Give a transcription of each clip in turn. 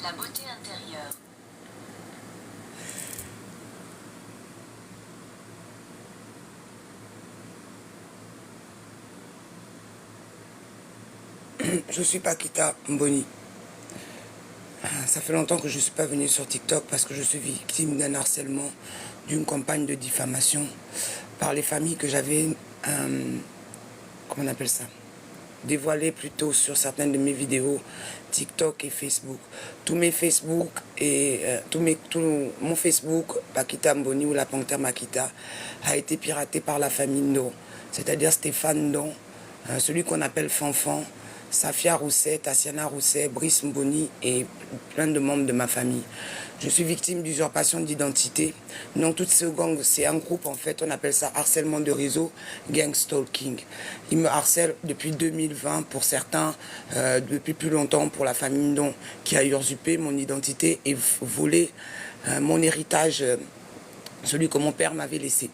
La beauté intérieure. Je suis Paquita Mboni. Ça fait longtemps que je ne suis pas venue sur TikTok parce que je suis victime d'un harcèlement, d'une campagne de diffamation par les familles que j'avais, comment on appelle ça, dévoilées plutôt sur certaines de mes vidéos TikTok et Facebook. Tous mes Facebook et mon Facebook, Paquita Mboni ou la Panthère Makita, a été piraté par la famille Ndo, c'est-à-dire Stéphane Ndo, celui qu'on appelle Fanfan, Safia Rousset, Tassiana Rousset, Brice Mboni et plein de membres de ma famille. Je suis victime d'usurpation d'identité. Donc tout ce gang, c'est un groupe en fait, on appelle ça harcèlement de réseau, gang stalking. Ils me harcèlent depuis 2020 pour certains, depuis plus longtemps pour la famille Ndon qui a usurpé mon identité et volé mon héritage, celui que mon père m'avait laissé.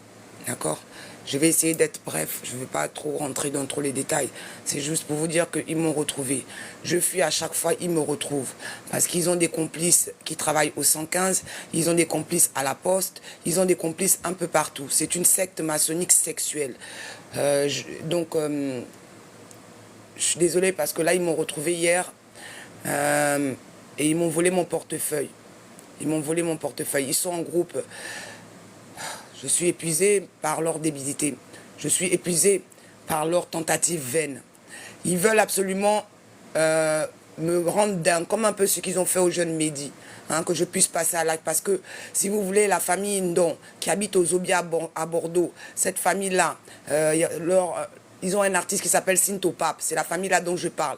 D'accord ? Je vais essayer d'être bref, je ne vais pas trop rentrer dans trop les détails. C'est juste pour vous dire qu'ils m'ont retrouvé. Je fuis à chaque fois, ils me retrouvent. Parce qu'ils ont des complices qui travaillent au 115, ils ont des complices à la poste, ils ont des complices un peu partout. C'est une secte maçonnique sexuelle. Je suis désolée parce que là, ils m'ont retrouvé hier et ils m'ont volé mon portefeuille. Ils m'ont volé mon portefeuille. Ils sont en groupe. Je suis épuisé par leur débilité. Je suis épuisé par leur tentative vaine. Ils veulent absolument me rendre dingue, comme un peu ce qu'ils ont fait au jeune Mehdi, hein, que je puisse passer à l'acte. Parce que, si vous voulez, la famille Ndon, qui habite aux Zobia à Bordeaux, cette famille-là, ils ont un artiste qui s'appelle Sinto Pape. C'est la famille-là dont je parle.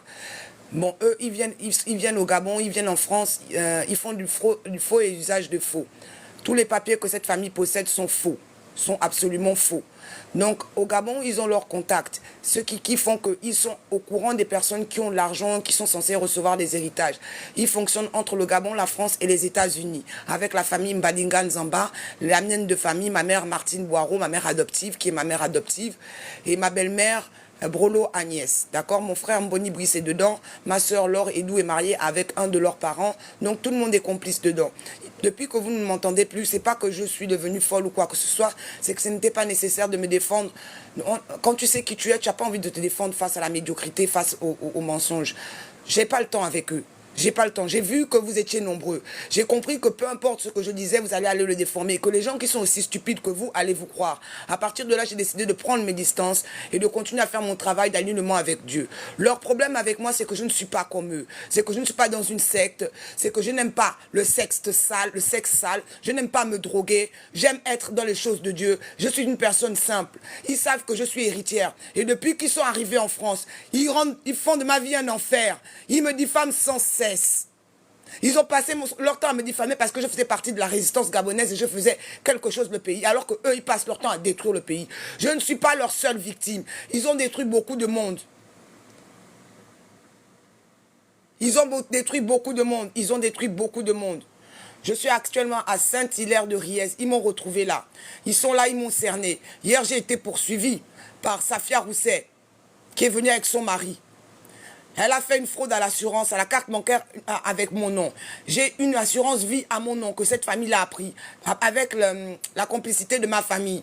Bon, eux, ils viennent au Gabon, ils viennent en France, ils font du faux et usage de faux. Tous les papiers que cette famille possède sont faux, sont absolument faux. Donc, au Gabon, ils ont leurs contacts, ceux qui font qu'ils sont au courant des personnes qui ont de l'argent, qui sont censées recevoir des héritages. Ils fonctionnent entre le Gabon, la France et les États-Unis, avec la famille Mbadinga Nzamba, la mienne de famille, ma mère Martine Boireau, ma mère adoptive, qui est ma mère adoptive, et ma belle-mère Brolo Agnès, d'accord. Mon frère Mboni Brice est dedans, ma soeur Laure Edou est mariée avec un de leurs parents, donc tout le monde est complice dedans. Depuis que vous ne m'entendez plus, c'est pas que je suis devenue folle ou quoi que ce soit, c'est que ce n'était pas nécessaire de me défendre. Quand tu sais qui tu es, tu n'as pas envie de te défendre face à la médiocrité, face aux mensonges. J'ai pas le temps avec eux. J'ai pas le temps. J'ai vu que vous étiez nombreux. J'ai compris que peu importe ce que je disais, vous allez aller le déformer. Que les gens qui sont aussi stupides que vous, allez vous croire. À partir de là, j'ai décidé de prendre mes distances et de continuer à faire mon travail d'alignement avec Dieu. Leur problème avec moi, c'est que je ne suis pas comme eux. C'est que je ne suis pas dans une secte. C'est que je n'aime pas le sexe sale, Je n'aime pas me droguer. J'aime être dans les choses de Dieu. Je suis une personne simple. Ils savent que je suis héritière. Et depuis qu'ils sont arrivés en France, ils font de ma vie un enfer. Ils me diffament sans cesse. Ils ont passé leur temps à me diffamer parce que je faisais partie de la résistance gabonaise et je faisais quelque chose le pays, alors qu'eux, ils passent leur temps à détruire le pays. Je ne suis pas leur seule victime. Ils ont détruit beaucoup de monde. Ils ont détruit beaucoup de monde. Ils ont détruit beaucoup de monde. Je suis actuellement à Saint-Hilaire-de-Riez. Ils m'ont retrouvé là. Ils sont là, ils m'ont cerné. Hier, j'ai été poursuivi par Safia Rousset, qui est venue avec son mari. Elle a fait une fraude à l'assurance, à la carte bancaire avec mon nom. J'ai une assurance vie à mon nom que cette famille-là a pris avec la complicité de ma famille.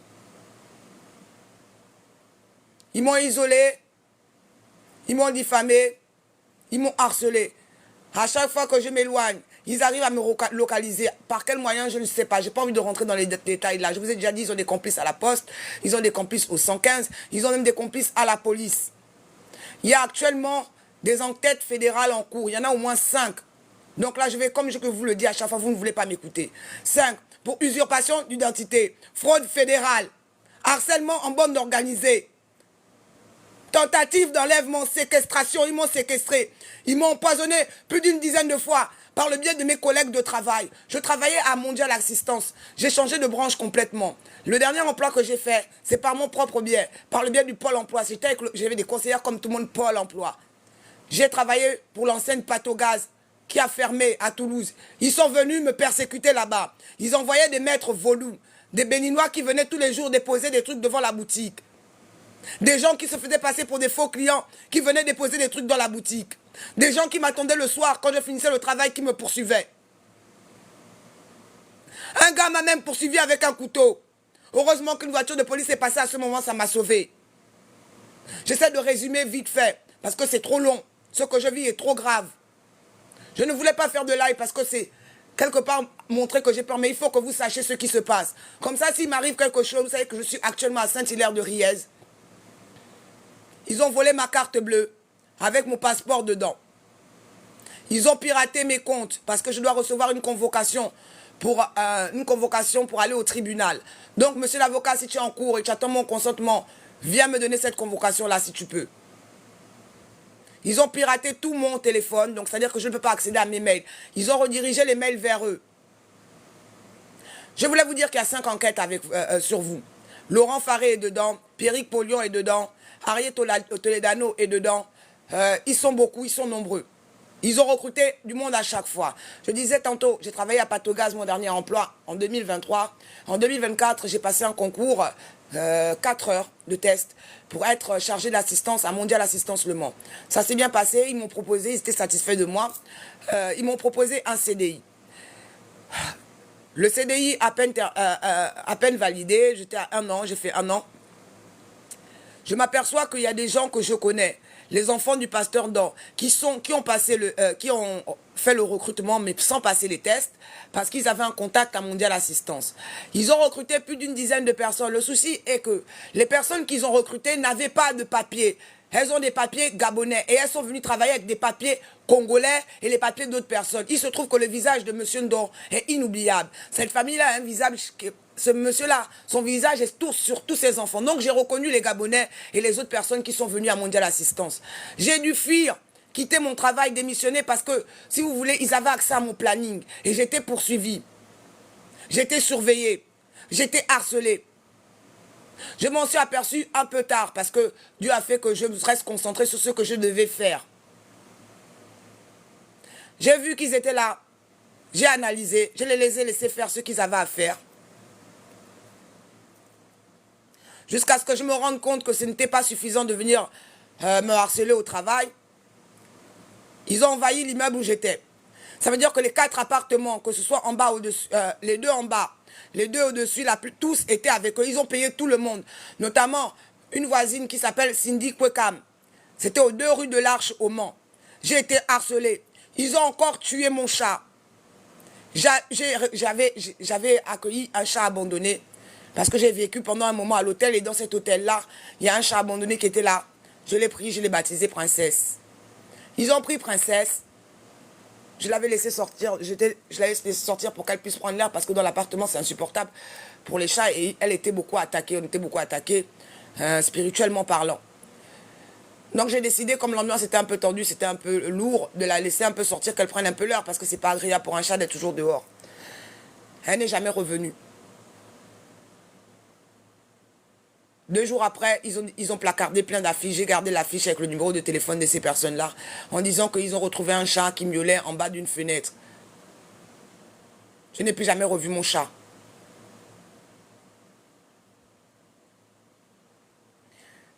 Ils m'ont isolé, ils m'ont diffamé, ils m'ont harcelé. À chaque fois que je m'éloigne, ils arrivent à me localiser. Par quel moyen, je ne sais pas. Je n'ai pas envie de rentrer dans les détails là. Je vous ai déjà dit, ils ont des complices à la poste, ils ont des complices au 115, ils ont même des complices à la police. Il y a actuellement des enquêtes fédérales en cours. Il y en a au moins 5. Donc là, je vais, comme je vous le dis à chaque fois, vous ne voulez pas m'écouter. 5. Pour usurpation d'identité, fraude fédérale, harcèlement en bande organisée, tentative d'enlèvement, séquestration, ils m'ont séquestré. Ils m'ont empoisonné plus d'une dizaine de fois par le biais de mes collègues de travail. Je travaillais à Mondial Assistance. J'ai changé de branche complètement. Le dernier emploi que j'ai fait, c'est par mon propre biais, par le biais du Pôle emploi. J'avais des conseillères comme tout le monde, Pôle emploi. J'ai travaillé pour l'enseigne Patogaz qui a fermé à Toulouse. Ils sont venus me persécuter là-bas. Ils envoyaient des maîtres vaudous, des Béninois qui venaient tous les jours déposer des trucs devant la boutique. Des gens qui se faisaient passer pour des faux clients qui venaient déposer des trucs dans la boutique. Des gens qui m'attendaient le soir quand je finissais le travail, qui me poursuivaient. Un gars m'a même poursuivi avec un couteau. Heureusement qu'une voiture de police est passée à ce moment, ça m'a sauvé. J'essaie de résumer vite fait, parce que c'est trop long. Ce que je vis est trop grave. Je ne voulais pas faire de live parce que c'est quelque part montrer que j'ai peur, mais il faut que vous sachiez ce qui se passe. Comme ça, s'il m'arrive quelque chose, vous savez que je suis actuellement à Saint-Hilaire-de-Riez. Ils ont volé ma carte bleue avec mon passeport dedans. Ils ont piraté mes comptes parce que je dois recevoir une convocation pour aller au tribunal. Donc, monsieur l'avocat, si tu es en cours et tu attends mon consentement, viens me donner cette convocation-là si tu peux. Ils ont piraté tout mon téléphone, donc c'est-à-dire que je ne peux pas accéder à mes mails. Ils ont redirigé les mails vers eux. Je voulais vous dire qu'il y a 5 enquêtes sur vous. Laurent Faré est dedans, Pierrick Polion est dedans, Arié Toledano est dedans. Ils sont beaucoup, ils sont nombreux. Ils ont recruté du monde à chaque fois. Je disais tantôt, j'ai travaillé à Patogaz, mon dernier emploi, en 2023. En 2024, j'ai passé un concours, 4 heures de test, pour être chargé d'assistance à Mondial Assistance Le Mans. Ça s'est bien passé, ils m'ont proposé, ils étaient satisfaits de moi, ils m'ont proposé un CDI. Le CDI à peine validé, j'étais à 1 an, j'ai fait 1 an. Je m'aperçois qu'il y a des gens que je connais, les enfants du pasteur d'Or, qui ont fait le recrutement, mais sans passer les tests, parce qu'ils avaient un contact à Mondial Assistance. Ils ont recruté plus d'une dizaine de personnes. Le souci est que les personnes qu'ils ont recrutées n'avaient pas de papiers. Elles ont des papiers gabonais et elles sont venues travailler avec des papiers congolais et les papiers d'autres personnes. Il se trouve que le visage de M. Ndor est inoubliable. Cette famille-là a un visage... Ce monsieur-là, son visage est sur tous ses enfants. Donc j'ai reconnu les Gabonais et les autres personnes qui sont venues à Mondial Assistance. J'ai dû fuir, quitter mon travail, démissionner parce que, si vous voulez, ils avaient accès à mon planning. Et j'étais poursuivi. J'étais surveillé. J'étais harcelé. Je m'en suis aperçu un peu tard parce que Dieu a fait que je reste concentré sur ce que je devais faire. J'ai vu qu'ils étaient là. J'ai analysé. Je les ai laissés faire ce qu'ils avaient à faire. Jusqu'à ce que je me rende compte que ce n'était pas suffisant de venir me harceler au travail. Ils ont envahi l'immeuble où j'étais. Ça veut dire que les 4 appartements, que ce soit en bas ou au-dessus, les 2 en bas, les 2 au-dessus, tous étaient avec eux. Ils ont payé tout le monde. Notamment une voisine qui s'appelle Cindy Kwekam. C'était aux 2 rues de l'Arche au Mans. J'ai été harcelé. Ils ont encore tué mon chat. J'avais accueilli un chat abandonné. Parce que j'ai vécu pendant un moment à l'hôtel et dans cet hôtel-là, il y a un chat abandonné qui était là. Je l'ai pris, je l'ai baptisé Princesse. Ils ont pris Princesse. Je l'avais laissé sortir. Je l'avais laissé sortir pour qu'elle puisse prendre l'air parce que dans l'appartement, c'est insupportable pour les chats. Et elle était beaucoup attaquée. On était beaucoup attaqués, spirituellement parlant. Donc j'ai décidé, comme l'ambiance était un peu tendue, c'était un peu lourd, de la laisser un peu sortir, qu'elle prenne un peu l'air parce que c'est pas agréable pour un chat d'être toujours dehors. Elle n'est jamais revenue. 2 jours après, ils ont placardé plein d'affiches. J'ai gardé l'affiche avec le numéro de téléphone de ces personnes-là en disant qu'ils ont retrouvé un chat qui miaulait en bas d'une fenêtre. Je n'ai plus jamais revu mon chat.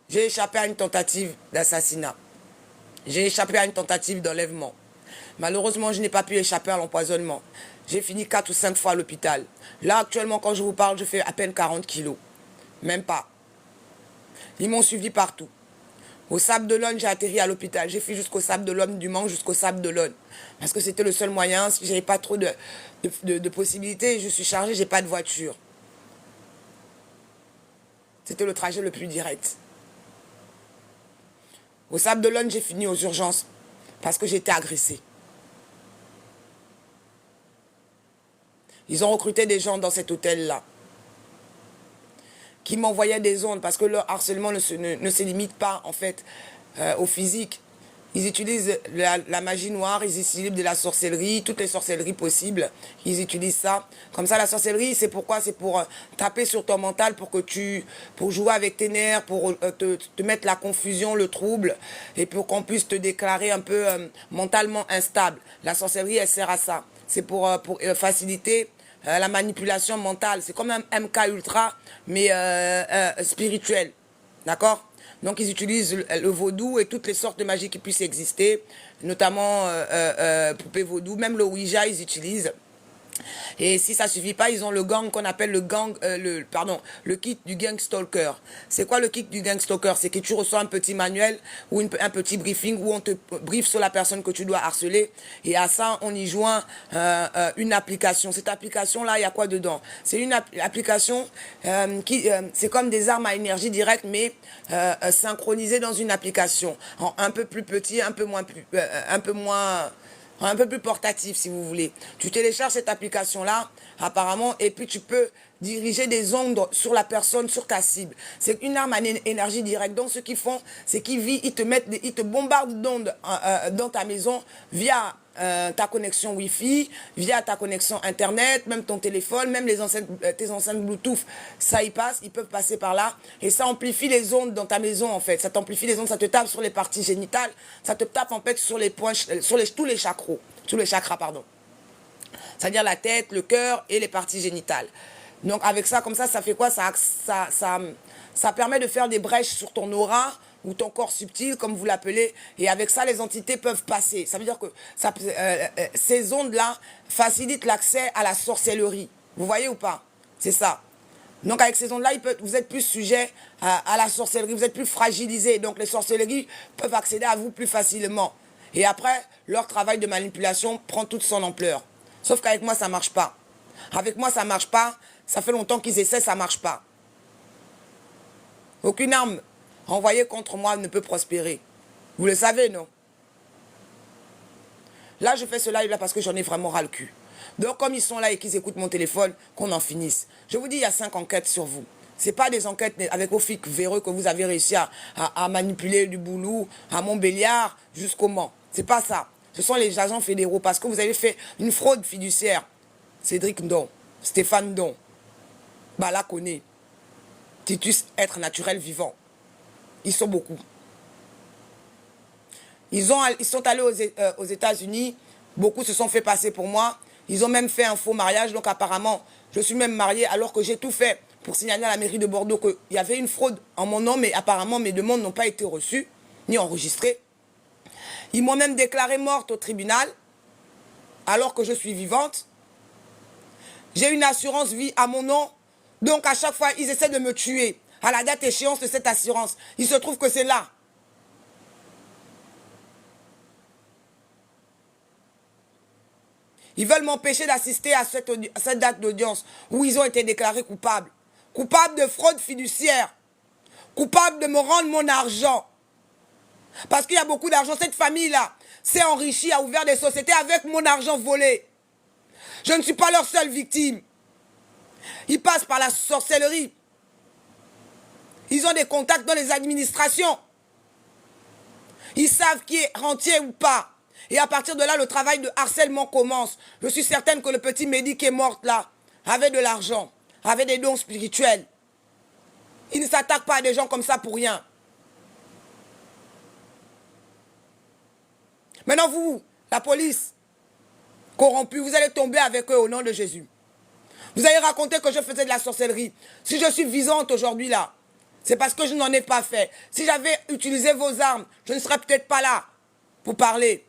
J'ai échappé à une tentative d'assassinat. J'ai échappé à une tentative d'enlèvement. Malheureusement, je n'ai pas pu échapper à l'empoisonnement. J'ai fini 4 ou 5 fois à l'hôpital. Là, actuellement, quand je vous parle, je fais à peine 40 kilos. Même pas. Ils m'ont suivi partout. Au Sable d'Olonne, j'ai atterri à l'hôpital. J'ai fait jusqu'au Sable d'Olonne, du Mans jusqu'au Sable d'Olonne. Parce que c'était le seul moyen. Si j'avais pas trop de possibilités, je suis chargée, j'ai pas de voiture. C'était le trajet le plus direct. Au Sable d'Olonne, j'ai fini aux urgences. Parce que j'étais agressée. Ils ont recruté des gens dans cet hôtel-là. Qui m'envoyaient des ondes parce que leur harcèlement ne se limite pas en fait au physique. Ils utilisent la magie noire, ils utilisent de la sorcellerie, toutes les sorcelleries possibles, ils utilisent ça. Comme ça, la sorcellerie, c'est pourquoi? C'est pour taper sur ton mental, pour jouer avec tes nerfs, pour te mettre la confusion, le trouble, et pour qu'on puisse te déclarer un peu mentalement instable. La sorcellerie, elle sert à ça. C'est pour faciliter la manipulation mentale. C'est comme un MK Ultra, mais spirituel. D'accord? Donc ils utilisent le vaudou et toutes les sortes de magie qui puissent exister, notamment poupée vaudou, même le Ouija ils utilisent. Et si ça suffit pas, ils ont le gang qu'on appelle le kit du gang stalker. C'est quoi le kit du gang stalker? C'est que tu reçois un petit manuel ou un petit briefing où on te briefe sur la personne que tu dois harceler. Et à ça, on y joint une application. Cette application-là, il y a quoi dedans? C'est une application c'est comme des armes à énergie directe, mais synchronisées dans une application. Un peu plus petit, un peu plus portatif si vous voulez. Tu télécharges cette application-là, apparemment, et puis tu peux diriger des ondes sur la personne, sur ta cible. C'est une arme à énergie directe. Donc ce qu'ils font, c'est ils te bombardent d'ondes dans ta maison via ta connexion Wi-Fi, via ta connexion Internet, même ton téléphone, même tes enceintes Bluetooth, ça y passe, ils peuvent passer par là. Et ça amplifie les ondes dans ta maison, en fait. Ça t'amplifie les ondes, ça te tape sur les parties génitales, ça te tape, en fait, sur les points, tous les chakras, pardon. C'est-à-dire la tête, le cœur et les parties génitales. Donc, avec ça, comme ça fait quoi? Ça permet de faire des brèches sur ton aura, ou ton corps subtil, comme vous l'appelez, et avec ça, les entités peuvent passer. Ça veut dire que ces ondes-là facilitent l'accès à la sorcellerie. Vous voyez ou pas? C'est ça. Donc, avec ces ondes-là, vous êtes plus sujet à la sorcellerie, vous êtes plus fragilisé. Donc, les sorcelleries peuvent accéder à vous plus facilement. Et après, leur travail de manipulation prend toute son ampleur. Sauf qu'avec moi, ça ne marche pas. Avec moi, ça ne marche pas. Ça fait longtemps qu'ils essaient, ça ne marche pas. Aucune arme envoyée contre moi ne peut prospérer. Vous le savez, non? Là, je fais ce live-là parce que j'en ai vraiment ras le cul. Donc, comme ils sont là et qu'ils écoutent mon téléphone, qu'on en finisse. Je vous dis, il y a 5 enquêtes sur vous. Ce n'est pas des enquêtes avec vos flics véreux que vous avez réussi à manipuler du boulot, à Montbéliard, jusqu'au Mans. Ce n'est pas ça. Ce sont les agents fédéraux parce que vous avez fait une fraude fiduciaire. Cédric Ndon, Stéphane Ndon, Bala Koné, Titus, être naturel vivant. Ils sont beaucoup. Ils sont allés aux États-Unis. Beaucoup se sont fait passer pour moi. Ils ont même fait un faux mariage. Donc apparemment, je suis même mariée alors que j'ai tout fait pour signaler à la mairie de Bordeaux qu'il y avait une fraude en mon nom. Mais apparemment, mes demandes n'ont pas été reçues ni enregistrées. Ils m'ont même déclarée morte au tribunal alors que je suis vivante. J'ai une assurance vie à mon nom. Donc à chaque fois, ils essaient de me tuer. À la date échéance de cette assurance, il se trouve que c'est là. Ils veulent m'empêcher d'assister à cette date d'audience où ils ont été déclarés coupables. Coupables de fraude fiduciaire. Coupables de me rendre mon argent. Parce qu'il y a beaucoup d'argent. Cette famille-là s'est enrichie, a ouvert des sociétés avec mon argent volé. Je ne suis pas leur seule victime. Ils passent par la sorcellerie. Ils ont des contacts dans les administrations. Ils savent qui est rentier ou pas. Et à partir de là, le travail de harcèlement commence. Je suis certaine que le petit Mehdi qui est mort là avait de l'argent, avait des dons spirituels. Il ne s'attaque pas à des gens comme ça pour rien. Maintenant, vous, la police, corrompue, vous allez tomber avec eux au nom de Jésus. Vous allez raconter que je faisais de la sorcellerie. Si je suis visante aujourd'hui là, c'est parce que je n'en ai pas fait. Si j'avais utilisé vos armes, je ne serais peut-être pas là pour parler.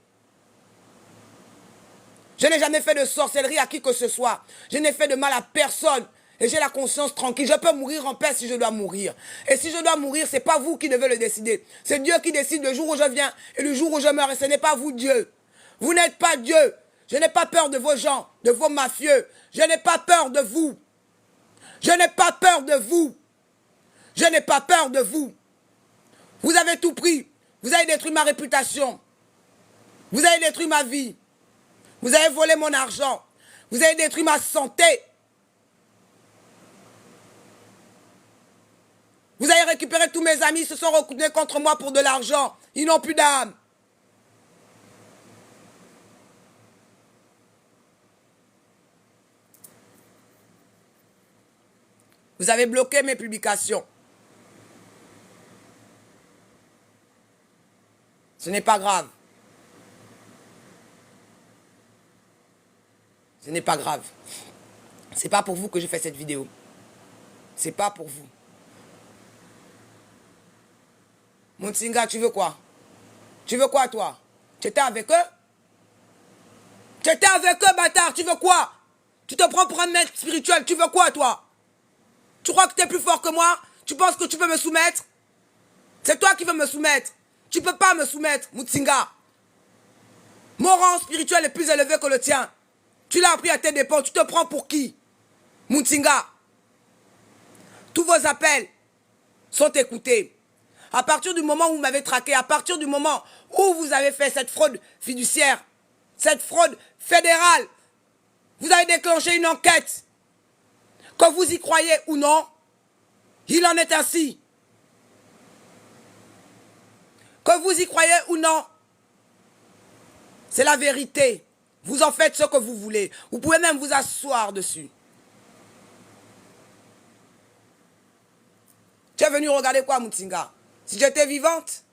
Je n'ai jamais fait de sorcellerie à qui que ce soit. Je n'ai fait de mal à personne. Et j'ai la conscience tranquille. Je peux mourir en paix si je dois mourir. Et si je dois mourir, ce n'est pas vous qui devez le décider. C'est Dieu qui décide le jour où je viens et le jour où je meurs. Et ce n'est pas vous, Dieu. Vous n'êtes pas Dieu. Je n'ai pas peur de vos gens, de vos mafieux. Je n'ai pas peur de vous. Je n'ai pas peur de vous. Je n'ai pas peur de vous. Vous avez tout pris. Vous avez détruit ma réputation. Vous avez détruit ma vie. Vous avez volé mon argent. Vous avez détruit ma santé. Vous avez récupéré tous mes amis, ils se sont retournés contre moi pour de l'argent. Ils n'ont plus d'âme. Vous avez bloqué mes publications. Ce n'est pas grave. Ce n'est pas grave. C'est pas pour vous que je fais cette vidéo. C'est pas pour vous. Moutsinga, tu veux quoi? Tu veux quoi, toi? Tu étais avec eux? Tu étais avec eux, bâtard, tu veux quoi? Tu te prends pour un maître spirituel, tu veux quoi, toi? Tu crois que tu es plus fort que moi? Tu penses que tu peux me soumettre? C'est toi qui veux me soumettre. Tu peux pas me soumettre, Moutsinga. Mon rang spirituel est plus élevé que le tien. Tu l'as appris à tes dépens, tu te prends pour qui? Moutsinga. Tous vos appels sont écoutés. À partir du moment où vous m'avez traqué, à partir du moment où vous avez fait cette fraude fiduciaire, cette fraude fédérale, vous avez déclenché une enquête. Que vous y croyez ou non, il en est ainsi. Que vous y croyez ou non, c'est la vérité. Vous en faites ce que vous voulez. Vous pouvez même vous asseoir dessus. Tu es venu regarder quoi, Moutsinga? Si j'étais vivante,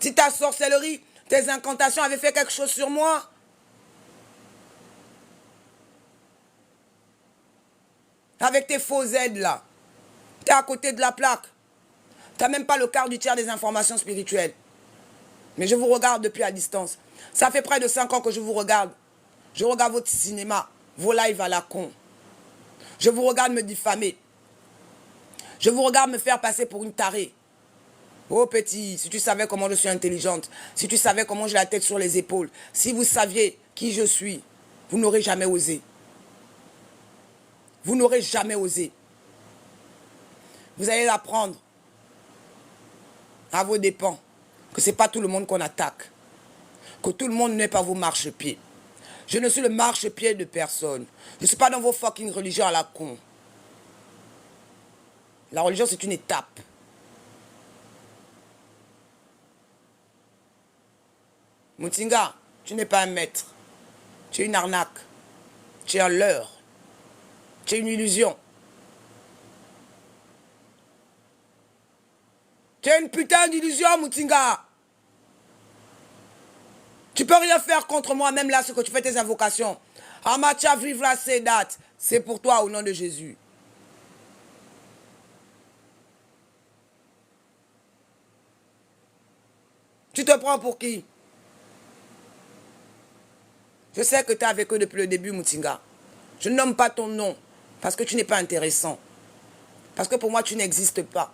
si ta sorcellerie, tes incantations avaient fait quelque chose sur moi, avec tes faux aides là, tu es à côté de la plaque. Tu n'as même pas le quart du tiers des informations spirituelles. Mais je vous regarde depuis à distance. Ça fait près de 5 ans que je vous regarde. Je regarde votre cinéma, vos lives à la con. Je vous regarde me diffamer. Je vous regarde me faire passer pour une tarée. Oh petit, si tu savais comment je suis intelligente, si tu savais comment j'ai la tête sur les épaules, si vous saviez qui je suis, vous n'aurez jamais osé. Vous n'aurez jamais osé. Vous allez apprendre à vos dépens que ce n'est pas tout le monde qu'on attaque. Que tout le monde n'est pas vos marchepieds. Je ne suis le marchepied de personne. Je ne suis pas dans vos fucking religions à la con. La religion, c'est une étape. Moutsinga, tu n'es pas un maître. Tu es une arnaque. Tu es un leurre. Tu es une illusion. Tu es une putain d'illusion, Moutsinga. Tu peux rien faire contre moi, même là, ce que tu fais tes invocations. Amacha vivra ces dates. C'est pour toi au nom de Jésus. Tu te prends pour qui? Je sais que tu es avec eux depuis le début, Moutsinga. Je ne nomme pas ton nom parce que tu n'es pas intéressant. Parce que pour moi, tu n'existes pas.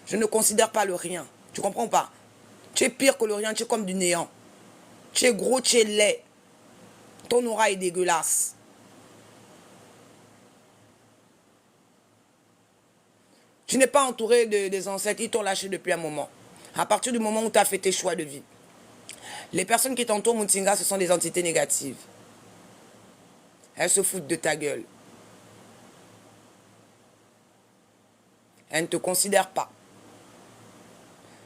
Je ne considère pas le rien. Tu comprends pas? Tu es pire que le rien, tu es comme du néant. Tu es gros, tu es laid. Ton aura est dégueulasse. Tu n'es pas entouré des ancêtres, ils t'ont lâché depuis un moment. À partir du moment où tu as fait tes choix de vie. Les personnes qui t'entourent, Moutsinga, ce sont des entités négatives. Elles se foutent de ta gueule. Elles ne te considèrent pas.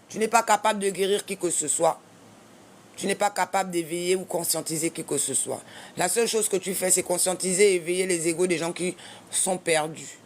Tu n'es pas capable de guérir qui que ce soit. Tu n'es pas capable d'éveiller ou conscientiser qui que ce soit. La seule chose que tu fais, c'est conscientiser et éveiller les égos des gens qui sont perdus.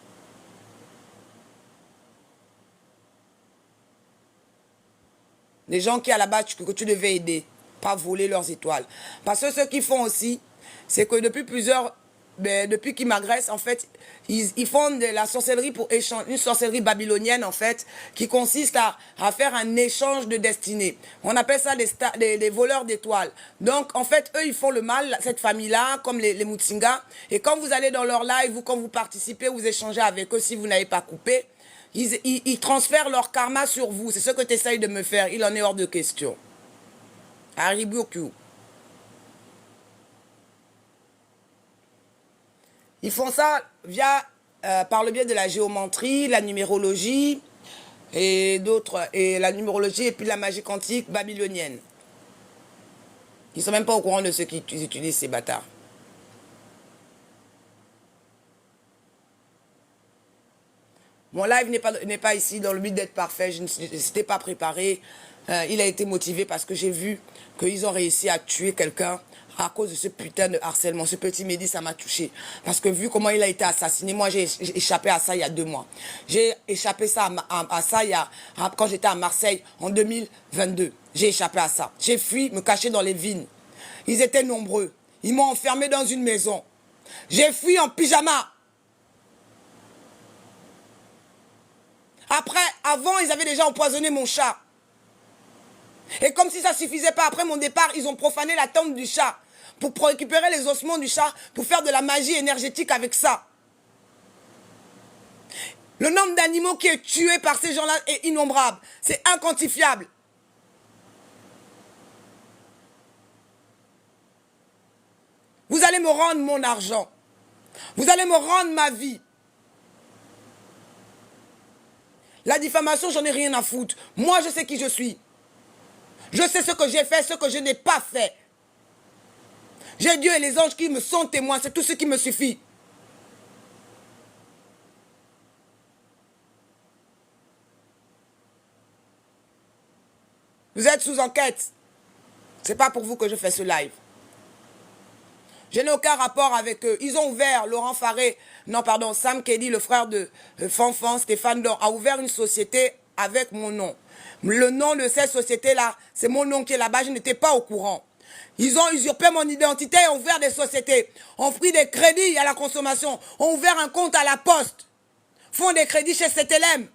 Des gens qui, à la base, que tu devais aider, pas voler leurs étoiles. Parce que ce qu'ils font aussi, c'est que depuis qu'ils m'agressent, en fait, ils font de la sorcellerie pour échanger, une sorcellerie babylonienne, en fait, qui consiste à faire un échange de destinée. On appelle ça des voleurs d'étoiles. Donc, en fait, eux, ils font le mal, cette famille-là, comme les Moutsinga. Et quand vous allez dans leur live ou quand vous participez, vous échangez avec eux, si vous n'avez pas coupé, ils transfèrent leur karma sur vous. C'est ce que tu essayes de me faire. Il en est hors de question. Hariboku. Ils font ça par le biais de la géométrie, la numérologie et d'autres. Et la numérologie et puis la magie quantique babylonienne. Ils ne sont même pas au courant de ce qu'ils utilisent, ces bâtards. Mon live n'est pas ici dans le but d'être parfait. Je n'étais pas préparé. Il a été motivé parce que j'ai vu qu'ils ont réussi à tuer quelqu'un à cause de ce putain de harcèlement. Ce petit Mehdi, ça m'a touché. Parce que vu comment il a été assassiné, moi j'ai échappé à ça il y a 2 mois. J'ai échappé à ça quand j'étais à Marseille en 2022. J'ai échappé à ça. J'ai fui me cacher dans les vignes. Ils étaient nombreux. Ils m'ont enfermé dans une maison. J'ai fui en pyjama. Après, avant, ils avaient déjà empoisonné mon chat. Et comme si ça ne suffisait pas, après mon départ, ils ont profané la tombe du chat pour récupérer les ossements du chat, pour faire de la magie énergétique avec ça. Le nombre d'animaux qui est tué par ces gens-là est innombrable. C'est inquantifiable. Vous allez me rendre mon argent. Vous allez me rendre ma vie. La diffamation, j'en ai rien à foutre. Moi, je sais qui je suis. Je sais ce que j'ai fait, ce que je n'ai pas fait. J'ai Dieu et les anges qui me sont témoins. C'est tout ce qui me suffit. Vous êtes sous enquête. C'est pas pour vous que je fais ce live. Je n'ai aucun rapport avec eux. Ils ont ouvert, Laurent Faré, non pardon, Sam Kelly, le frère de Fanfan, Stéphane Don, a ouvert une société avec mon nom. Le nom de cette société-là, c'est mon nom qui est là-bas, je n'étais pas au courant. Ils ont usurpé mon identité et ont ouvert des sociétés, ont pris des crédits à la consommation, ont ouvert un compte à la poste, font des crédits chez CTLM.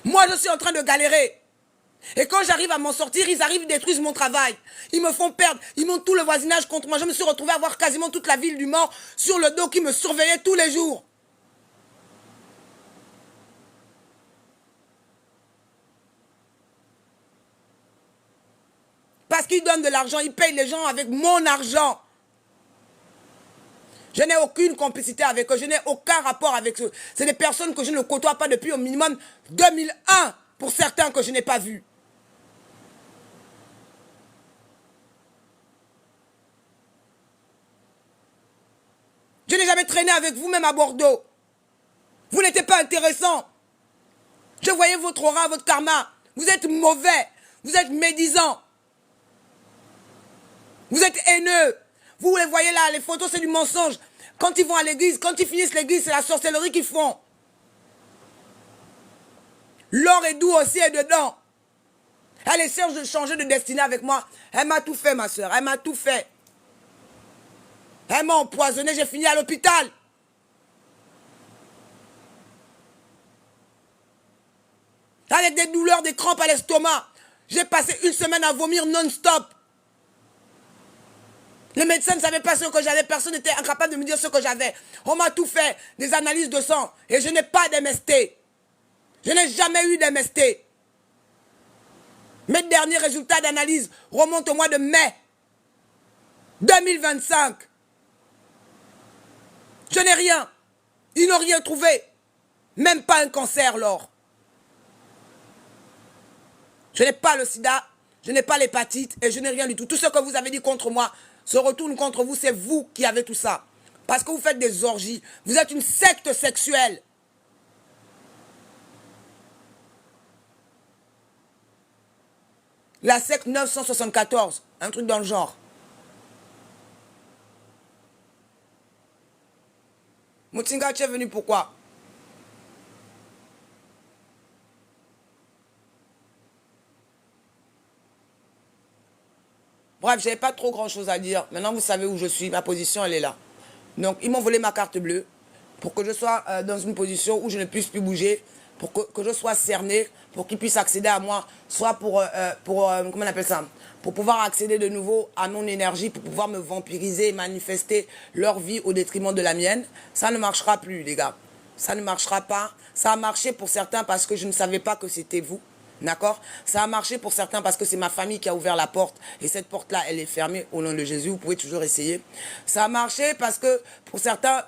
Moi, je suis en train de galérer. Et quand j'arrive à m'en sortir, ils arrivent, ils détruisent mon travail. Ils me font perdre. Ils montent tout le voisinage contre moi. Je me suis retrouvé à voir quasiment toute la ville du Mort sur le dos qui me surveillait tous les jours. Parce qu'ils donnent de l'argent, ils payent les gens avec mon argent. Je n'ai aucune complicité avec eux, je n'ai aucun rapport avec eux. C'est des personnes que je ne côtoie pas depuis au minimum 2001, pour certains que je n'ai pas vus. Je n'ai jamais traîné avec vous, même à Bordeaux. Vous n'étiez pas intéressant. Je voyais votre aura, votre karma. Vous êtes mauvais. Vous êtes médisant. Vous êtes haineux. Vous les voyez là, les photos, c'est du mensonge. Quand ils vont à l'église, quand ils finissent l'église, c'est la sorcellerie qu'ils font. L'or est doux aussi est dedans. Elle essaie de changer de destinée avec moi. Elle m'a tout fait, ma soeur. Elle m'a tout fait. Elle m'a empoisonné, j'ai fini à l'hôpital. Avec des douleurs, des crampes à l'estomac. J'ai passé une semaine à vomir non-stop. Le médecin ne savait pas ce que j'avais. Personne n'était incapable de me dire ce que j'avais. On m'a tout fait. Des analyses de sang. Et je n'ai pas d'MST. Je n'ai jamais eu d'MST. Mes derniers résultats d'analyse remontent au mois de mai 2025. Je n'ai rien. Ils n'ont rien trouvé. Même pas un cancer, Laure. Je n'ai pas le sida, je n'ai pas l'hépatite et je n'ai rien du tout. Tout ce que vous avez dit contre moi se retourne contre vous. C'est vous qui avez tout ça. Parce que vous faites des orgies. Vous êtes une secte sexuelle. La secte 974. Un truc dans le genre. Moutinga, tu es venu pourquoi? Bref, je n'avais pas trop grand chose à dire. Maintenant, vous savez où je suis. Ma position, elle est là. Donc, ils m'ont volé ma carte bleue pour que je sois dans une position où je ne puisse plus bouger, pour que je sois cerné, pour qu'ils puissent accéder à moi, soit pour comment on appelle ça, pour pouvoir accéder de nouveau à mon énergie, pour pouvoir me vampiriser et manifester leur vie au détriment de la mienne. Ça ne marchera plus, les gars. Ça ne marchera pas. Ça a marché pour certains parce que je ne savais pas que c'était vous. D'accord? Ça a marché pour certains parce que c'est ma famille qui a ouvert la porte. Et cette porte-là, elle est fermée au nom de Jésus. Vous pouvez toujours essayer. Ça a marché parce que pour certains,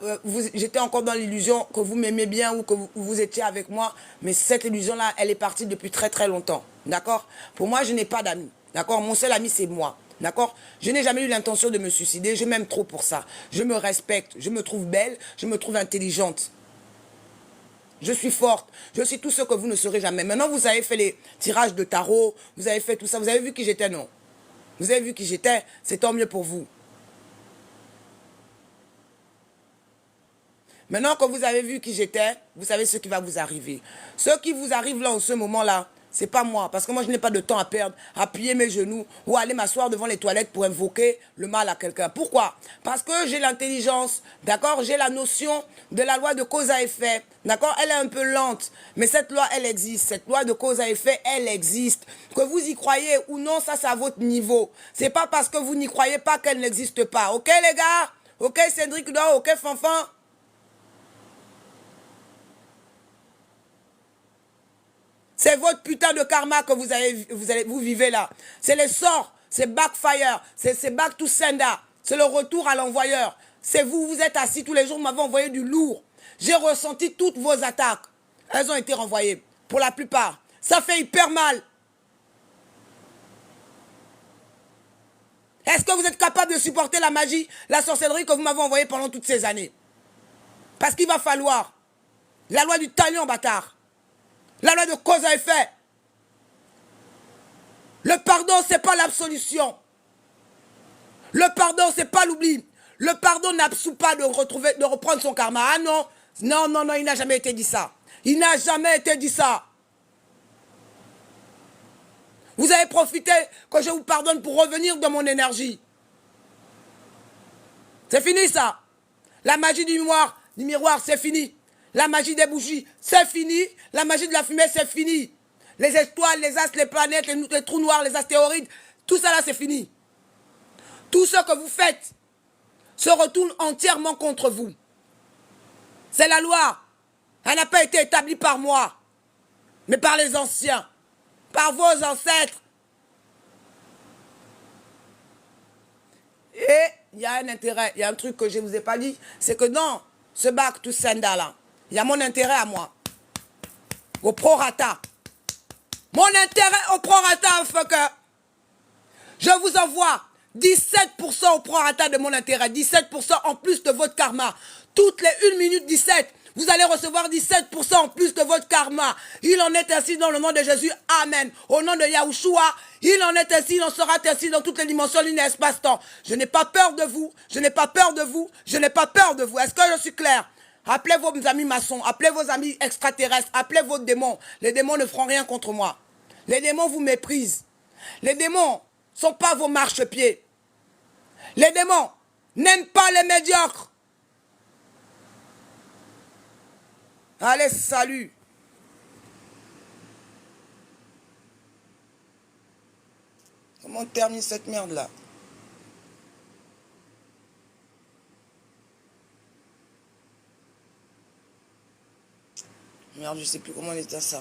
j'étais encore dans l'illusion que vous m'aimez bien ou que vous étiez avec moi. Mais cette illusion-là, elle est partie depuis très très longtemps. D'accord? Pour moi, je n'ai pas d'amis. D'accord? Mon seul ami, c'est moi. D'accord? Je n'ai jamais eu l'intention de me suicider. Je m'aime trop pour ça. Je me respecte. Je me trouve belle. Je me trouve intelligente. Je suis forte, je suis tout ce que vous ne serez jamais. Maintenant, vous avez fait les tirages de tarot, vous avez fait tout ça, vous avez vu qui j'étais, non? Vous avez vu qui j'étais, c'est tant mieux pour vous. Maintenant que vous avez vu qui j'étais, vous savez ce qui va vous arriver. Ce qui vous arrive là, en ce moment-là, C'est pas moi, parce que moi je n'ai pas de temps à perdre, à plier mes genoux ou à aller m'asseoir devant les toilettes pour invoquer le mal à quelqu'un. Pourquoi? Parce que j'ai l'intelligence, d'accord? J'ai la notion de la loi de cause à effet, d'accord? Elle est un peu lente, mais cette loi, elle existe. Cette loi de cause à effet, elle existe. Que vous y croyez ou non, ça c'est à votre niveau. C'est pas parce que vous n'y croyez pas qu'elle n'existe pas. Ok les gars? Ok Cédric Dor, ok Fanfan? C'est votre putain de karma que vous vivez là. C'est les sorts, c'est backfire, c'est back to sender, c'est le retour à l'envoyeur. C'est vous, vous êtes assis tous les jours, vous m'avez envoyé du lourd. J'ai ressenti toutes vos attaques. Elles ont été renvoyées, pour la plupart. Ça fait hyper mal. Est-ce que vous êtes capable de supporter la magie, la sorcellerie que vous m'avez envoyée pendant toutes ces années? Parce qu'il va falloir la loi du talion, bâtard. La loi de cause à effet. Le pardon, ce n'est pas l'absolution. Le pardon, ce n'est pas l'oubli. Le pardon n'absout pas de reprendre son karma. Ah non, non, non, non, il n'a jamais été dit ça. Il n'a jamais été dit ça. Vous avez profité que je vous pardonne pour revenir dans mon énergie. C'est fini ça. La magie du miroir, c'est fini. La magie des bougies, c'est fini. La magie de la fumée, c'est fini. Les étoiles, les astres, les planètes, les trous noirs, les astéroïdes, tout ça là, c'est fini. Tout ce que vous faites se retourne entièrement contre vous. C'est la loi. Elle n'a pas été établie par moi, mais par les anciens, par vos ancêtres. Et il y a un intérêt, il y a un truc que je ne vous ai pas dit, c'est que dans ce bac to sender là, il y a mon intérêt à moi, au prorata. Mon intérêt au prorata, fucker. Je vous envoie 17% au prorata de mon intérêt, 17% en plus de votre karma. Toutes les 1 minute 17, vous allez recevoir 17% en plus de votre karma. Il en est ainsi dans le nom de Jésus. Amen. Au nom de Yahushua, il en est ainsi, il en sera ainsi dans toutes les dimensions, ligne et espace-temps. Je n'ai pas peur de vous, je n'ai pas peur de vous, je n'ai pas peur de vous. Est-ce que je suis clair? Appelez vos amis maçons, appelez vos amis extraterrestres, appelez vos démons. Les démons ne feront rien contre moi. Les démons vous méprisent. Les démons ne sont pas vos marchepieds. Les démons n'aiment pas les médiocres. Allez, salut. Comment on termine cette merde là? Merde, je sais plus comment on était à ça.